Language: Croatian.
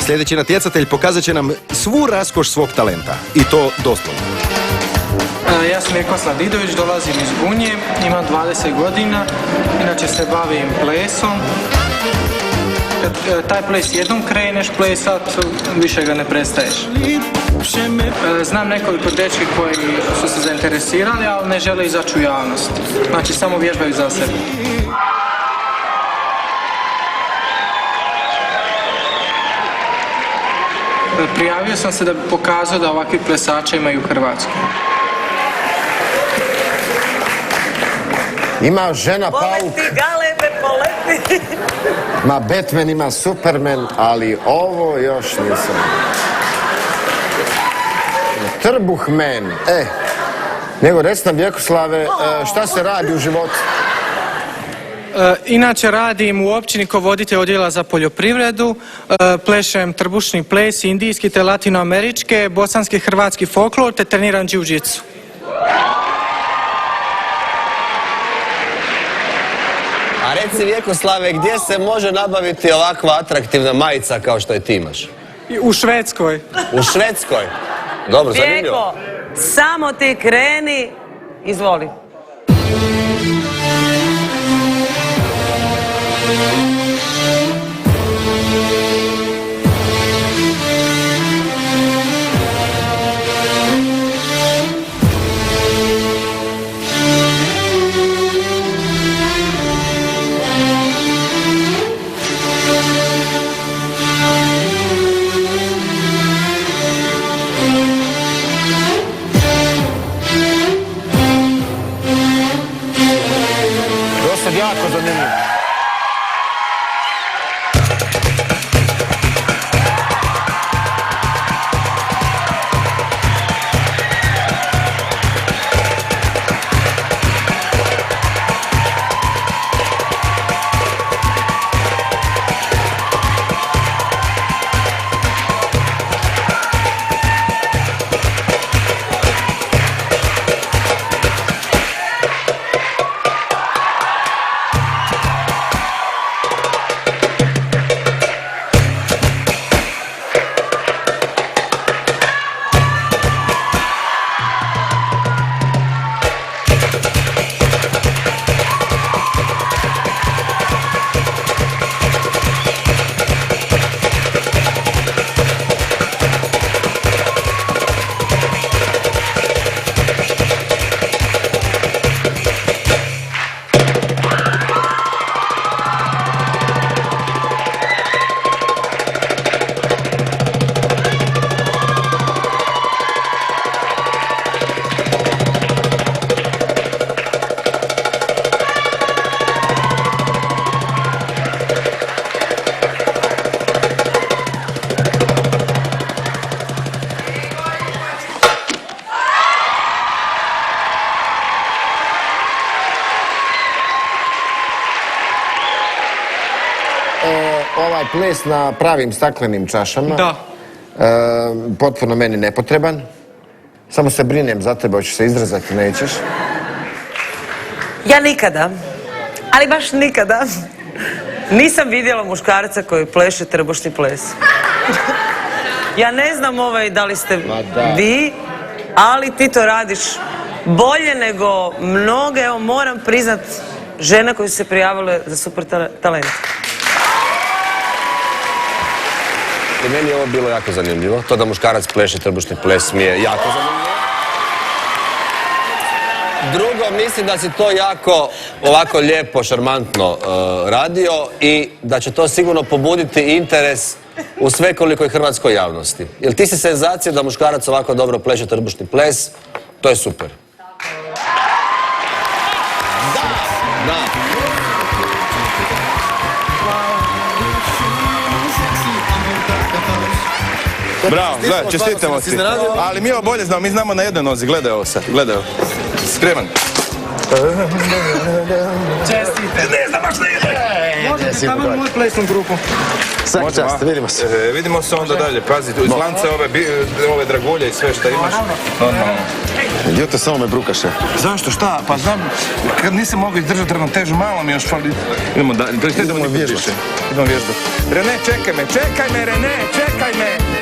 Sljedeći natjecatelj pokazat će nam svu raskoš svog talenta. I to doslovno. Ja sam Jekoslav Didović, dolazim iz Gunje, imam 20 godina, inače se bavim plesom. Taj ples jednom kreneš plesat, više ga ne prestaješ. Znam nekoliko dečki koji su se zainteresirali, ali ne žele izaći u javnost. Znači, samo vježbaju za sebe. Prijavio sam se da bi pokazao da ovakvi plesača imaju u Hrvatskoj. Ima žena pauk. Poleti, galebe, poleti. Ma Batman ima Superman, ali ovo još nisam. Trbuhman. Nego reci nam, Vjekoslave, šta se radi u životu? Inače radim u općini kao voditelj odjela za poljoprivredu, plešem trbušni ples, indijski te latinoameričke, bosanski, hrvatski folklor te treniram džiu-džicu. A reci, Vjekoslave, gdje se može nabaviti ovakva atraktivna majica kao što je ti imaš? U Švedskoj. U Švedskoj? Dobro, zanimljivo. Vjeko, samo ti kreni, izvoli. Dosad jako zanimljivo. Ovaj ples na pravim staklenim čašama. Da. Potpuno meni nepotreban. Samo se brinem za tebe, hoćeš se izrezati, nećeš. Ja nikada, ali baš nikada, nisam vidjela muškarca koji pleše trbušni ples. Ja ne znam da li ste vi, ali ti to radiš bolje nego mnoge, evo moram priznat, žene koje su se prijavile za super talent. I meni je ovo bilo jako zanimljivo. To da muškarac pleše trbušni ples mi je jako zanimljivo. Drugo, mislim da si to jako ovako lijepo, šarmantno radio i da će to sigurno pobuditi interes u svekolikoj hrvatskoj javnosti. Jer ti si senzacija da muškarac ovako dobro pleše trbušni ples, to je super. Da. Bravo, gledaj, čestitamo ti. Ali mi ovo bolje znamo, mi znamo na jednoj nozi, gledaj ovo sad, gledaj ovo. Skreman. Čestite. Ne znam baš na jednoj. Možete tamo u moju plesnu grupu. Svaki čast, vidimo se. Vidimo se onda dalje, pazi, iz lance ove dragulje i sve što imaš. Normalno. Idiote, samo me brukaše. Zašto, šta? Pa znam, kad nisam mogao izdržati ravnotežu, malo mi još fali. Idemo dalje, idemo vježbati. Idemo vježbati. Rene, čekaj me, Rene, čekaj me!